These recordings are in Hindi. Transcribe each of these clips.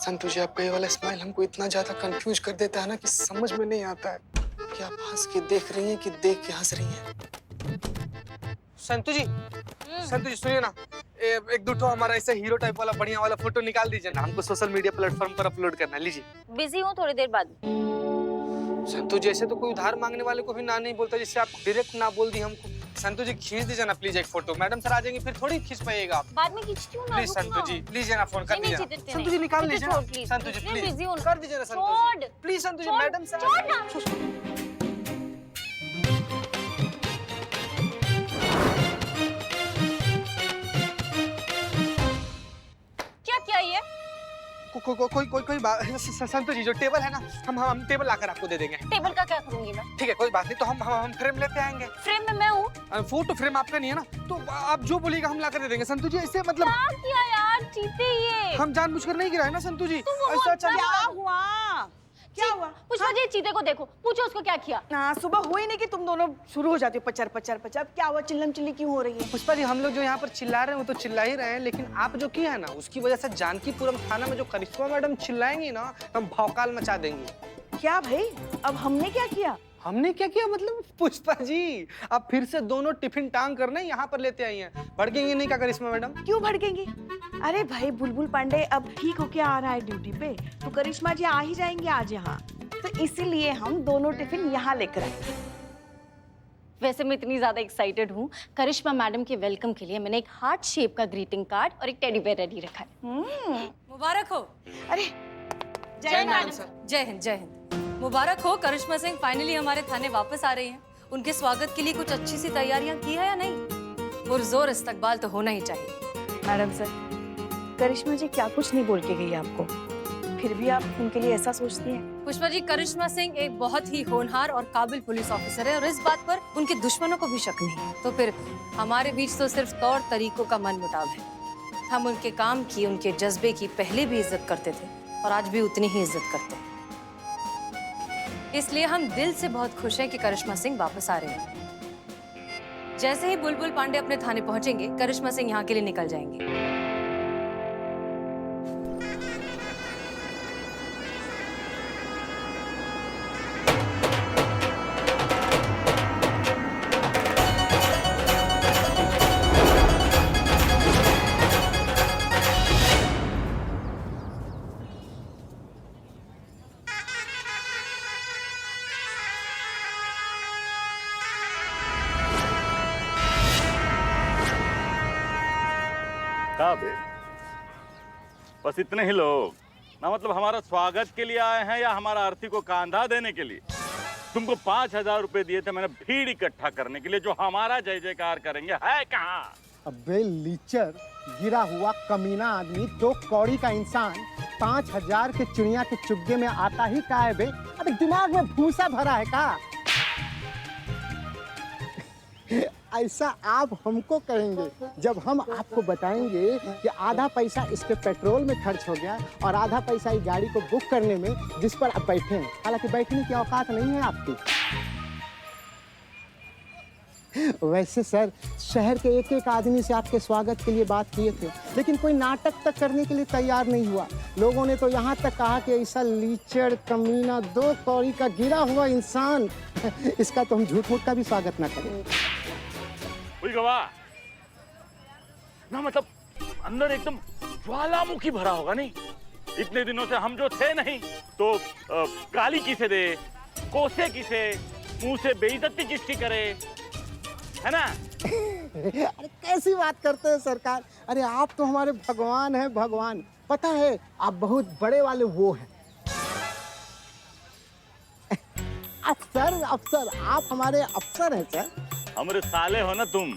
संतु जी, आपका ये वाला स्माइल हमको इतना ज्यादा कंफ्यूज कर देता है ना कि समझ में नहीं आता है कि आप हंस के देख रही हैं कि देख के हंस रही हैं। संतु जी सुनिए ना, एक दो ठो हमारा ऐसा हीरो टाइप वाला बढ़िया वाला फोटो निकाल दीजिए ना, हमको सोशल मीडिया प्लेटफॉर्म पर अपलोड करना है। लीजिए। बिजी हूँ, थोड़ी देर बाद। संतु जी, ऐसे तो कोई उधार मांगने वाले को भी ना नहीं बोलता, जिससे आप डायरेक्ट ना बोल दी हमको। संतु जी, खींच दीजिए ना प्लीज एक फोटो। मैडम सर आ जाएंगे, फिर थोड़ी खींच पाइएगा आप। बाद में खींचती हूँ ना। प्लीज संतु जी, लीजिए ना फोन, कर नहीं, दीजिए। नहीं, संतु जी निकाल लीजिए ना। प्लीज। संतु जी मैं बिजी हूँ। प्लीज कर दीजिए ना संतु जी। Please Santu ji, madam sir. छोड़ ना। क्या किया ये? कोई बात। संतु जी, जो टेबल है ना, हम टेबल लाकर आपको दे देंगे। टेबल का क्या करूंगी मैं? ठीक है, कोई बात नहीं, तो हम फ्रेम लेते आएंगे। फ्रेम में मैं हूँ। फोटो फ्रेम आपका नहीं है ना, तो आप जो बोलिएगा हम लाकर दे देंगे। संतु जी, ऐसे मतलब क्या किया यार, चीते ये। हम जानबूझकर नहीं गिराए ना संतु जी। ऐसा अच्छा क्या हुआ? पुष्पा जी, चीते को देखो, पूछो उसको क्या किया। ना सुबह हुई नहीं कि तुम दोनों शुरू हो जाते हो पचर पचर पचर। क्या हुआ? चिल्लम चिल्ली क्यों हो रही है? पुष्पा जी, हम लोग जो यहाँ पर चिल्ला रहे हैं वो तो चिल्ला ही रहे हैं, लेकिन आप जो किया है ना, उसकी वजह से जानकीपुरम थाना में जो करिश्मा मैडम चिल्लाएंगी ना, हम भौकाल मचा देंगे। क्या भाई, अब हमने क्या किया? हमने क्या किया मतलब? पुष्पा जी, आप फिर से दोनों टिफिन टांग करने यहाँ पर लेते आई हैं। भड़केंगे नहीं क्या करिश्मा मैडम? क्यों भड़केंगी? अरे भाई, बुलबुल पांडे अब ठीक होके आ रहा है ड्यूटी पे, तो करिश्मा जी आ ही जाएंगे आज यहाँ, तो इसीलिए हम दोनों टिफिन यहाँ लेकर आए। वैसे मैं इतनी ज्यादा एक्साइटेड हूँ, करिश्मा मैडम के वेलकम के लिए मैंने एक हार्ट शेप का ग्रीटिंग कार्ड और एक टेडी बेयर रेडी रखा है। मुबारक हो। अरे जय हिंद मैडम। जय हिंद, जय हिंद। मुबारक हो, करिश्मा सिंह फाइनली हमारे थाने वापस आ रही हैं। उनके स्वागत के लिए कुछ अच्छी सी तैयारियां की है या नहीं? पुरजोर इस्तकबाल तो होना ही चाहिए। मैडम सर, करिश्मा जी क्या कुछ नहीं बोल के गई आपको, फिर भी आप उनके लिए ऐसा सोचती हैं? पुष्पा जी, करिश्मा सिंह एक बहुत ही होनहार और काबिल पुलिस ऑफिसर है और इस बात पर उनके दुश्मनों को भी शक नहीं है। तो फिर हमारे बीच तो सिर्फ तौर तरीकों का मनमुटाव है। हम उनके काम की, उनके जज्बे की पहले भी इज्जत करते थे और आज भी उतनी ही इज्जत करते हैं। इसलिए हम दिल से बहुत खुश हैं कि करिश्मा सिंह वापस आ रहे हैं। जैसे ही बुलबुल पांडे अपने थाने पहुंचेंगे, करिश्मा सिंह यहाँ के लिए निकल जाएंगे। बे बस इतने ही लोग ना, मतलब हमारा स्वागत के लिए आए हैं या हमारा अर्थी को कांधा देने के लिए? तुमको 5,000 रुपए दिए थे मैंने भीड़ इकट्ठा करने के लिए, जो हमारा जय जयकार करेंगे, है कहाँ? अबे लीचर, गिरा हुआ कमीना आदमी, 2 कौड़ी का इंसान 5,000 के चिड़िया के चुग्गे में आता ही का है बे? अबे दिमाग में भूसा भरा है का? ऐसा आप हमको कहेंगे जब हम आपको बताएंगे कि आधा पैसा इसके पेट्रोल में खर्च हो गया और आधा पैसा इस गाड़ी को बुक करने में, जिस पर आप बैठे हैं। हालांकि बैठने की औकात नहीं है आपकी। वैसे सर, शहर के एक एक आदमी से आपके स्वागत के लिए बात किए थे, लेकिन कोई नाटक तक करने के लिए तैयार नहीं हुआ। लोगों ने तो यहाँ तक कहा कि ऐसा लीचड़ कमीना 2 कौड़ी का गिरा हुआ इंसान, इसका तो हम झूठ मूठ का भी स्वागत ना करें। कोई गवाह ना, मतलब अंदर एकदम ज्वालामुखी भरा होगा नहीं? इतने दिनों से हम जो थे नहीं, तो गाली किसे दे, कोसे किसे, मुंह से बेइज्जती किसकी करे, है ना? अरे कैसी बात करते हैं सरकार? अरे आप तो हमारे भगवान हैं, भगवान। पता है, आप बहुत बड़े वाले वो हैं। अफसर, अफसर, आप हमारे अफसर हैं सर। हमारे साले हो ना तुम,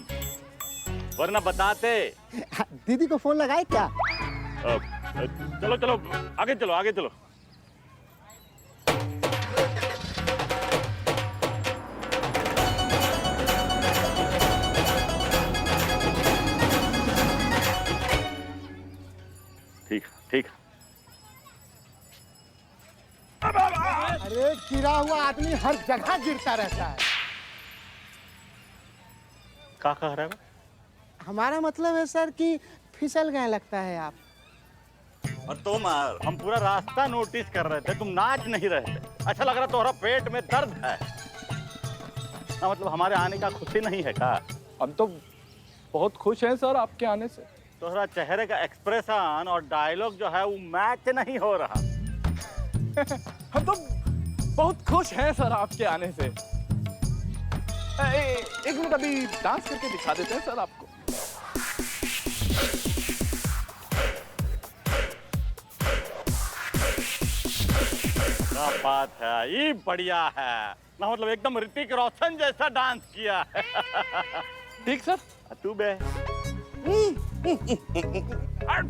वरना बताते। दीदी को फोन लगाए क्या? चलो चलो आगे चलो, आगे चलो। ठीक ठीक। अरे गिरा हुआ आदमी हर जगह गिरता रहता है। क्या कह रहा है? हमारा मतलब है सर कि फिसल गए लगता है आप। और तुम हम पूरा रास्ता नोटिस कर रहे थे, तुम नाच नहीं रहे थे। अच्छा लग रहा तुम्हारा पेट में दर्द है ना, मतलब हमारे आने का खुशी नहीं है का? हम तो बहुत खुश हैं सर आपके आने से। तुम्हारा चेहरे का एक्सप्रेशन और डायलॉग जो है वो मैच नहीं हो रहा। हम तो बहुत खुश हैं सर आपके आने से। एक मिनट अभी डांस करके दिखा देते हैं सर आपको। क्या बात है, ये बढ़िया है ना, मतलब एकदम ऋतिक रोशन जैसा डांस किया है। ठीक सर। तू बे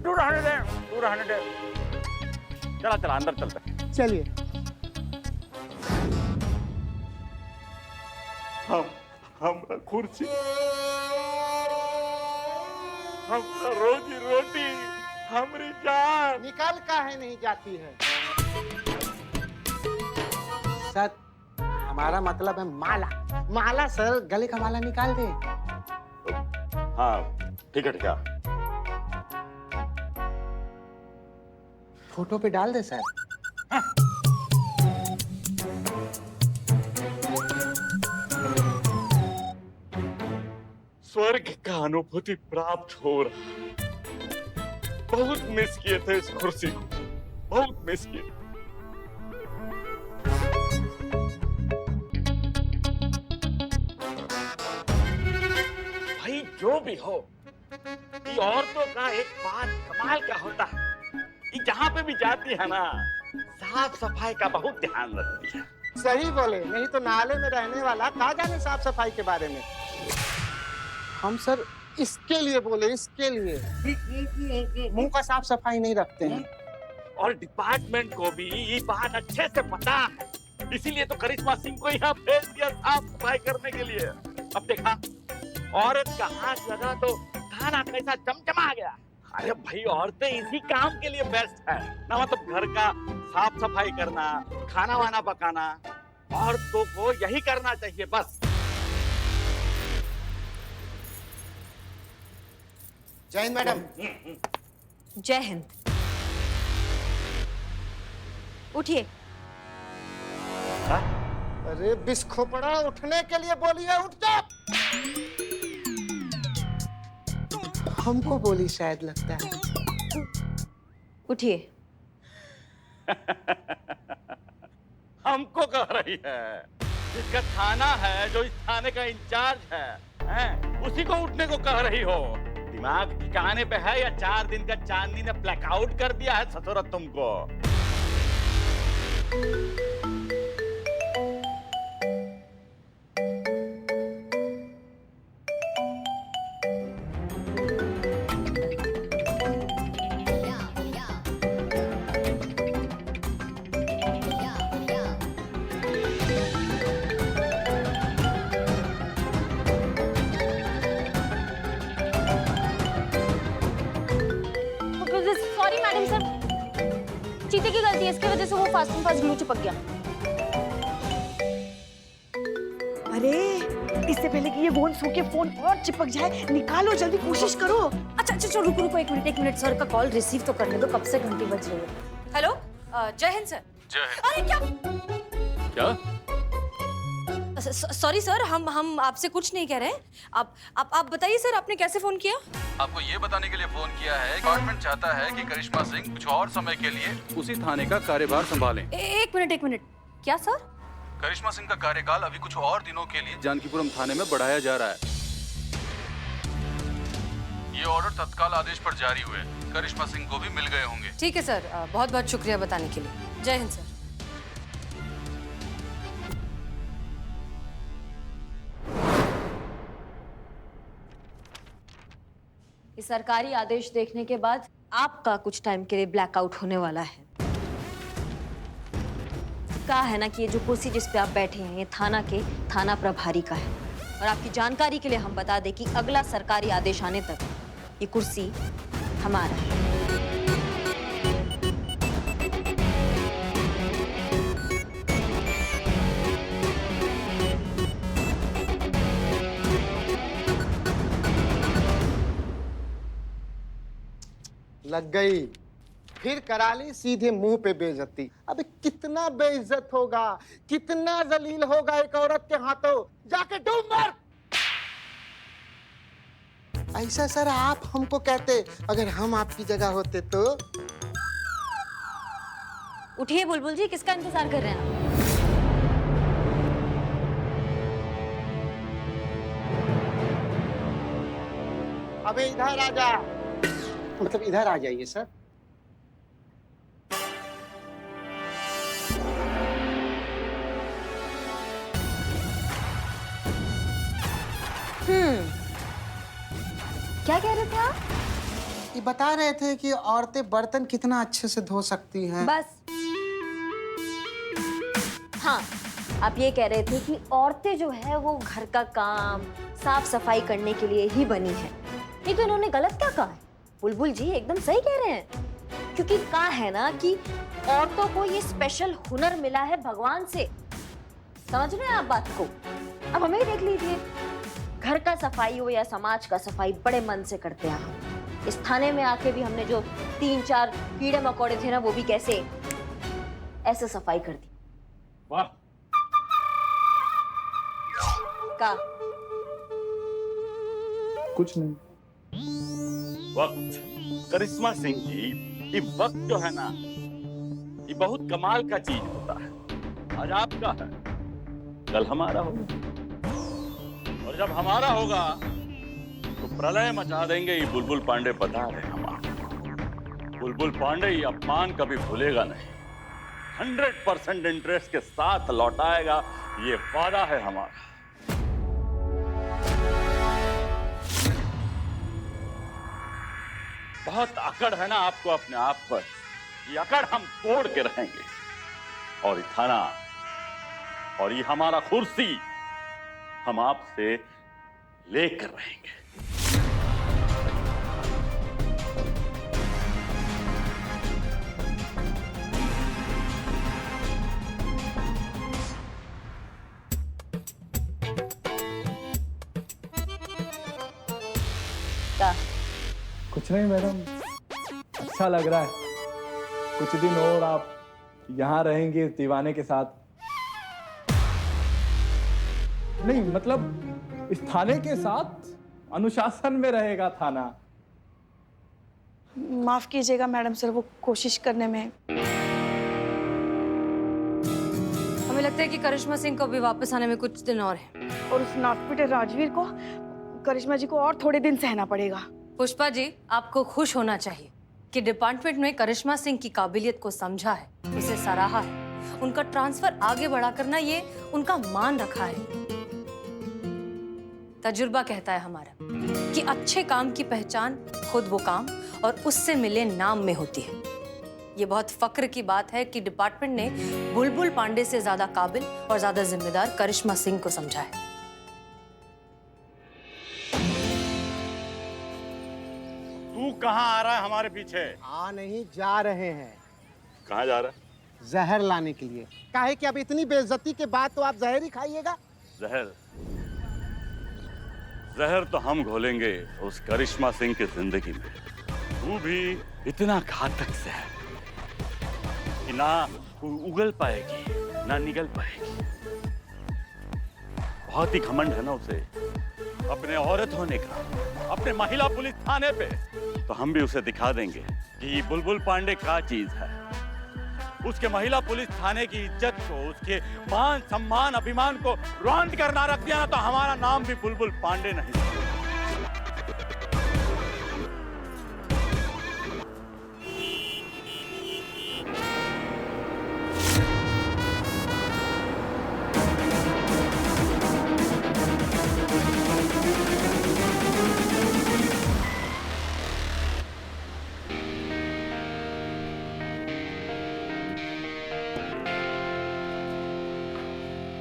तू रहने दे। चला चला अंदर चलते। चलिए। हम कुर्सी, हम रोजी रोटी, हमारी जान निकाल काहे नहीं जाती है? सर हमारा मतलब है माला। माला सर, गले का माला निकाल दे। हाँ ठीक है ठीक है। फोटो पे डाल दे सर। स्वर्ग का अनुभूति प्राप्त हो रहा। बहुत मिस किए थे इस कुर्सी को, बहुत मिस किए। भाई जो भी हो, ये औरतों का एक बात कमाल का होता है, ये जहाँ पे भी जाती है ना, साफ सफाई का बहुत ध्यान रखती है। सही बोले, नहीं तो नाले में रहने वाला कहा जाने साफ सफाई के बारे में। हम सर इसके लिए बोले, इसके लिए मुंह का साफ सफाई नहीं रखते हैं। और डिपार्टमेंट को भी ये बात अच्छे से पता है, इसीलिए तो करिश्मा सिंह को यहाँ भेज दिया साफ सफाई करने के लिए। अब देखा, औरत का हाथ लगा तो खाना कैसा चमचमा गया। अरे भाई औरतें इसी काम के लिए बेस्ट है ना, मतलब घर का साफ सफाई करना, खाना वाना पकाना, औरतों को यही करना चाहिए बस। जय हिंद मैडम। जय हिंद। उठिए। अरे बिस्खोपड़ा, उठने के लिए बोलिए, उठ जा। हमको बोली शायद, लगता है। उठिए। हमको कह रही है, जिसका थाना है, जो इस थाने का इंचार्ज है, उसी को उठने को कह रही हो। दिमाग ठिकाने पे है या 4 दिन का चांदनी ने ब्लैकआउट कर दिया है ससुरत तुमको? सॉरी मैडम सर, चीते की गलती है, इसकी वजह से वो फास्ट एंड फास्ट ग्लू चिपक गया। अरे इससे पहले कि ये वोन सो के फोन और चिपक जाए, निकालो जल्दी, कोशिश करो। अच्छा अच्छा रुको रुको, एक मिनट, सर का कॉल रिसीव तो करने दो, कब से घंटी बज रही है। हेलो, जय हिंद सर। जय हिंद। अरे क्या सॉरी सर, हम आपसे कुछ नहीं कह रहे हैं। आप बताइए सर, आपने कैसे फोन किया? आपको ये बताने के लिए फोन किया है, डिपार्टमेंट चाहता है कि करिश्मा सिंह कुछ और समय के लिए उसी थाने का कार्यभार संभालें। एक मिनट, क्या सर? करिश्मा सिंह का कार्यकाल अभी कुछ और दिनों के लिए जानकीपुरम थाने में बढ़ाया जा रहा है। ये ऑर्डर तत्काल आदेश पर जारी हुए, करिश्मा सिंह को भी मिल गए होंगे। ठीक है सर, बहुत बहुत शुक्रिया बताने के लिए। जय हिंद सर। इस सरकारी आदेश देखने के बाद आपका कुछ टाइम के लिए ब्लैकआउट होने वाला है। कहा है ना कि ये जो कुर्सी जिस पे आप बैठे हैं, ये थाना के थाना प्रभारी का है। और आपकी जानकारी के लिए हम बता दें कि अगला सरकारी आदेश आने तक ये कुर्सी हमारा है। लग गई। फिर करा ली सीधे मुंह पे बेइज्जती। अबे कितना बेइज्जत होगा, कितना जलील होगा एक औरत के हाथों। जाके डूब मर। ऐसा सर आप हमको कहते, अगर हम आपकी जगह होते तो। उठिए बुलबुल जी, किसका इंतजार कर रहे हैं आप? अबे इधर आ जा, मतलब इधर आ जाइए सर। क्या कह रहे थे आप? ये बता रहे थे कि औरतें बर्तन कितना अच्छे से धो सकती हैं। बस। हाँ, आप ये कह रहे थे कि औरतें जो है वो घर का काम साफ सफाई करने के लिए ही बनी है। नहीं तो इन्होंने गलत क्या कहा है? बुलबुल जी एकदम सही कह रहे हैं, क्योंकि कहा है ना कि औरतों को ये स्पेशल हुनर मिला है भगवान से। समझ रहे हैं आप बात को? अब हमें ही देख लीजिए, घर का सफाई हो या समाज का सफाई, बड़े मन से करते हैं हम। इस थाने में आके भी हमने जो 3-4 कीड़े मकोड़े थे ना, वो भी कैसे ऐसे सफाई कर दी। वाह। का कुछ नहीं। वक्त, करिश्मा सिंह जी, ये वक्त जो है ना, ये बहुत कमाल का चीज होता है। आज आपका है, कल हमारा होगा, और जब हमारा होगा तो प्रलय मचा देंगे। ये बुलबुल पांडे बता रहे हैं हमारे। बुलबुल पांडे ये अपमान कभी भूलेगा नहीं, 100% इंटरेस्ट के साथ लौटाएगा, ये वादा है हमारा। बहुत अकड़ है ना आपको अपने आप पर, ये अकड़ हम तोड़ के रहेंगे। और ये थाना और ये हमारा कुर्सी हम आपसे लेकर रहेंगे। का कुछ नहीं मैडम, अच्छा लग रहा है। कुछ दिन और आप यहाँ रहेंगे इस दीवाने के साथ। नहीं मतलब इस थाने के साथ अनुशासन में रहेगा थाना। माफ कीजिएगा मैडम सर, वो कोशिश करने में। हमें लगता है कि करिश्मा सिंह को भी वापस आने में कुछ दिन और है। और उस नाटपीटे राजवीर को, करिश्मा जी को और थोड़े दिन सहना पड़ेगा। पुष्पा जी, आपको खुश होना चाहिए कि डिपार्टमेंट में करिश्मा सिंह की काबिलियत को समझा है, उसे सराहा है। उनका ट्रांसफर आगे बढ़ा करना, ये उनका मान रखा है। तजुर्बा कहता है हमारा कि अच्छे काम की पहचान खुद वो काम और उससे मिले नाम में होती है। ये बहुत फक्र की बात है कि डिपार्टमेंट ने बुलबुल पांडे से ज्यादा काबिल और ज्यादा जिम्मेदार करिश्मा सिंह को समझा है। तू कहाँ आ रहा है हमारे पीछे? आ नहीं, जा रहे हैं। कहाँ जा रहा है? जहर लाने के लिए। काहे कि अब इतनी बेइज्जती के बाद तो आप जहर ही खाइएगा। जहर? जहर तो हम घोलेंगे उस करिश्मा सिंह की जिंदगी में। तू भी इतना घातक जहर कि ना कोई उगल पाएगी ना निगल पाएगी। बहुत ही घमंड है ना उसे अपने औरत होने का, अपने महिला पुलिस थाने पे। तो हम भी उसे दिखा देंगे कि बुलबुल पांडे क्या चीज है। उसके महिला पुलिस थाने की इज्जत को, उसके मान सम्मान अभिमान को रौंद कर ना रख दिया ना, तो हमारा नाम भी बुलबुल पांडे नहीं।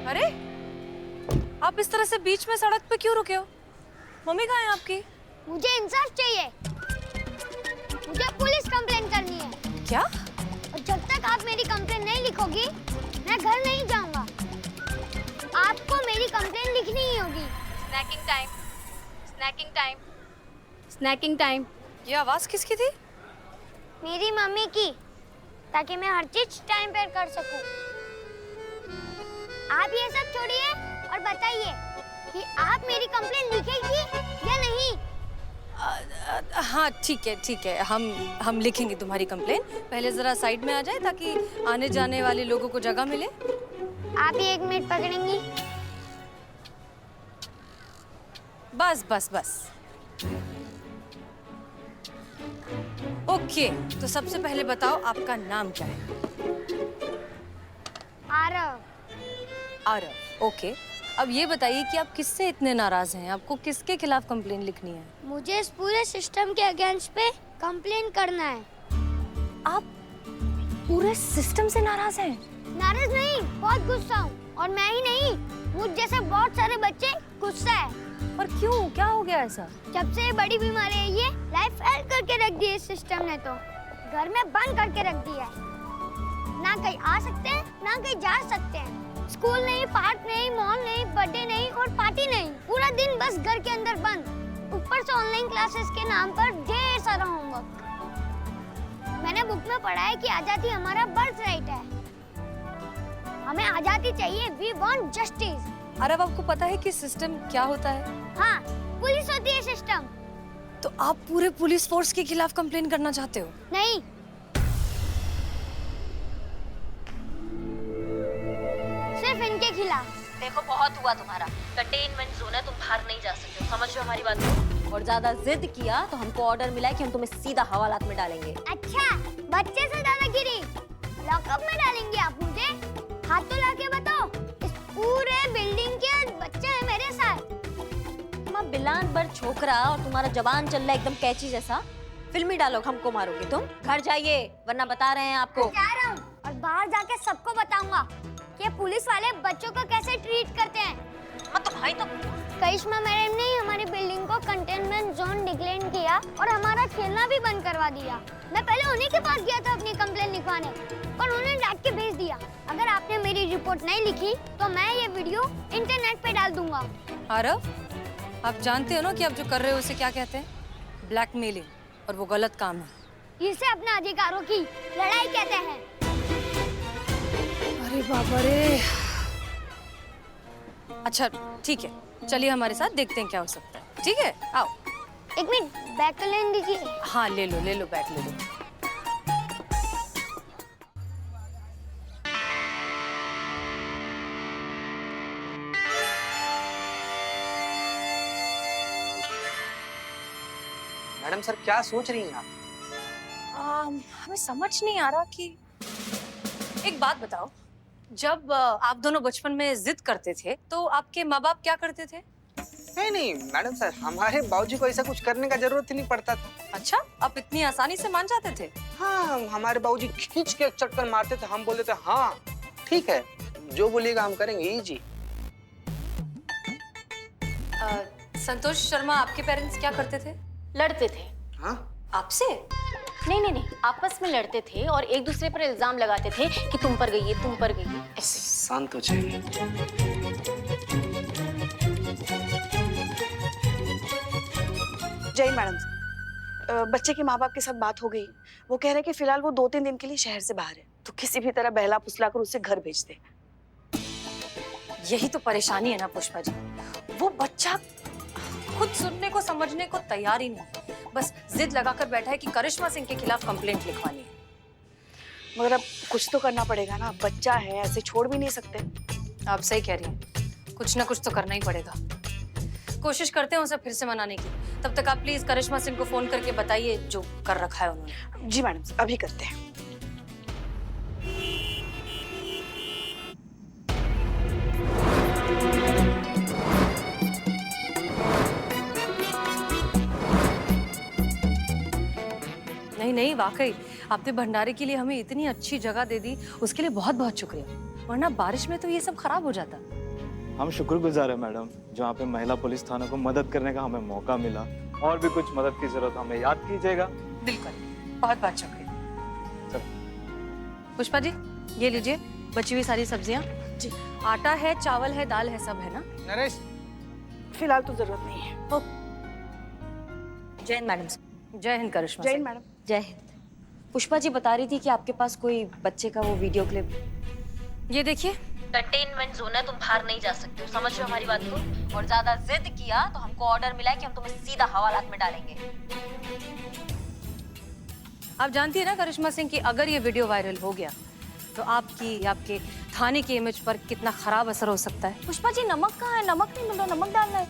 अरे, आप इस तरह से बीच में सड़क पे क्यों रुके हो? मम्मी कहाँ है आपकी? मुझे इंसाफ चाहिए। मुझे पुलिस कंप्लेन करनी है। क्या? और जब तक आप मेरी कंप्लेन नहीं लिखोगी, मैं घर नहीं जाऊंगा। आपको मेरी कंप्लेन लिखनी ही होगी। Snacking time, snacking time, snacking time. ये आवाज किसकी थी? मेरी मम्मी की, ताकि मैं हर चीज टाइम पर कर सकूं। आप ये सब छोड़िए और बताइए कि आप मेरी कंप्लेंट लिखेंगी या नहीं। हाँ ठीक है, हम लिखेंगे तुम्हारी कंप्लेन। पहले जरा साइड में आ जाए ताकि आने जाने वाले लोगों को जगह मिले। आप ही 1 मिनट पकड़ेंगी? बस। ओके, तो सबसे पहले बताओ आपका नाम क्या है? आरव। ओके, अब ये बताइए कि आप किससे इतने नाराज हैं? आपको किसके खिलाफ कंप्लेन लिखनी है? मुझे इस पूरे सिस्टम के अगेंस्ट पे कंप्लेन करना है। आप पूरे सिस्टम से नाराज हैं? नाराज नहीं, बहुत गुस्सा हूँ। और मैं ही नहीं, मुझ जैसे बहुत सारे बच्चे गुस्सा है। पर क्यों, क्या हो गया ऐसा? जब से ये बड़ी बीमारी है, ये लाइफ एंड करके रख दी है सिस्टम ने। तो घर में बंद करके रख दिया है। ना कहीं आ सकते हैं, ना कहीं जा सकते हैं। स्कूल नहीं, पार्क नहीं, मॉल नहीं, बर्थडे नहीं और पार्टी नहीं। पूरा दिन बस घर के अंदर बंद। ऊपर से ऑनलाइन क्लासेस के नाम पर ढेर सारा होमवर्क। मैंने बुक में पढ़ा है कि आजादी हमारा बर्थ राइट है। हमें आजादी चाहिए। We want justice. अरे अब आपको पता है कि सिस्टम क्या होता है? हाँ, पुलिस होती है सिस्टम। तो आप पूरे पुलिस फोर्स के खिलाफ कंप्लेन करना चाहते हो? नहीं, सिर्फ इनके खिलाफ। देखो बहुत हुआ तुम्हारा। कंटेनमेंट जोन है, तुम बाहर नहीं जा सकते, समझ रहे हो हमारी बात को? और ज्यादा जिद किया तो हमको ऑर्डर मिला है कि हम तुम्हें सीधा हवालात में डालेंगे। अच्छा, बच्चे से दादागिरी। लॉकअप में डालेंगे आप मुझे? हाथ तो लाके बताओ। इस पूरे बिल्डिंग के बच्चे हैं मेरे साथ। तुम बिलान भर छोकरा और तुम्हारा जबान चल रहा है एकदम कैची जैसा। फिल्मी डायलॉग हमको मारोगे तुम। घर जाइए वरना बता रहे हैं आपको। जा रहा हूँ और बाहर जाके सबको बताऊंगा कि पुलिस वाले बच्चों को कैसे ट्रीट करते हैं। तो भाई तो करिश्मा मैडम ने हमारी बिल्डिंग को कंटेनमेंट जोन डिक्लेयर किया और हमारा खेलना भी बंद करवा दिया। मैं पहले उन्हीं के पास गया था अपनी कंप्लेन लिखवाने, पर उन्होंने डांट के भेज दिया। अगर आपने मेरी रिपोर्ट नहीं लिखी तो मैं ये वीडियो इंटरनेट पे डाल दूंगा। आरव, आप जानते हो ना कि आप जो कर रहे हो उसे क्या कहते हैं? ब्लैकमेलिंग, और वो गलत काम है। इसे अपने अधिकारों की लड़ाई कहते हैं। अरे बाबा रे। अच्छा ठीक है, चलिए हमारे साथ, देखते हैं क्या हो सकता है। ठीक है, आओ। 1 मिनट, बैग तो लेने दीजिए। हाँ ले लो बैग ले लो। मैडम सर क्या सोच रही हैं आप? हमें समझ नहीं आ रहा कि, एक बात बताओ, जब आप दोनों बचपन में जिद करते थे तो आपके माँ बाप क्या करते थे? नहीं मैडम सर, हमारे बाबूजी को ऐसा कुछ करने का जरूरत ही नहीं पड़ता था। अच्छा, आप इतनी आसानी से मान जाते थे? हाँ, हमारे बाबूजी खींच के चक्कर मारते थे, हम बोलते थे हाँ ठीक है, जो बोलिएगा हम करेंगे। जी। संतोष शर्मा, आपके पेरेंट्स क्या करते थे? लड़ते थे। हाँ? आपसे? नहीं, आपस में लड़ते थे और एक दूसरे पर इल्जाम लगाते थे कि तुम पर गई है, तुम पर गई है, ऐसे। शांत हो जाइए। जय मैडम, बच्चे के माँ बाप के साथ बात हो गई। वो कह रहे हैं कि फिलहाल वो 2-3 दिन के लिए शहर से बाहर है, तो किसी भी तरह बहला फुसला कर उसे घर भेज दे। यही तो परेशानी है ना पुष्पा जी, वो बच्चा खुद सुनने को समझने को तैयार ही नहीं, बस जिद लगाकर बैठा है कि करिश्मा सिंह के खिलाफ कंप्लेंट लिखवानी है। मगर अब कुछ तो करना पड़ेगा ना, बच्चा है, ऐसे छोड़ भी नहीं सकते। आप सही कह रही हैं, कुछ ना कुछ तो करना ही पड़ेगा। कोशिश करते हैं उसे फिर से मनाने की। तब तक आप प्लीज करिश्मा सिंह को फोन करके बताइए जो कर रखा है उन्होंने। जी मैडम, अभी करते हैं। नहीं, वाकई आपने भंडारे के लिए हमें इतनी अच्छी जगह दे दी, उसके लिए बहुत बहुत शुक्रिया, वरना बारिश में तो ये सब खराब हो जाता। हम शुक्रगुजार हैं मैडम, जहाँ पे महिला पुलिस थाना को मदद करने का हमें मौका मिला। और भी कुछ मदद की जरूरत हमें याद कीजिएगा। बिल्कुल, बहुत बहुत शुक्रिया। चलो पुष्पा जी, ये लीजिए बची हुई सारी सब्जियाँ। जी। आटा है, चावल है, दाल है, सब है ना? नरेश, फिलहाल तो जरूरत नहीं है। जय हिंद मैडम। जय हिंद करिश्मा। जय हिंद मैडम। जय हिंद। पुष्पा जी बता रही थी कि आपके पास कोई बच्चे का वो वीडियो क्लिप। ये देखिए। कंटेनमेंट जोन है, तुम बाहर नहीं जा सकते हो, समझ रहे हो हमारी बात को? और ज्यादा जिद किया तो हमको ऑर्डर मिला है कि हम तुम्हें सीधा हवालात में डालेंगे। आप जानती है ना करिश्मा सिंह कि अगर ये वीडियो वायरल हो गया तो आपके थाने की इमेज पर कितना खराब असर हो सकता है। पुष्पा जी नमक कहाँ है? नमक नहीं मिल रहा, नमक डालना है।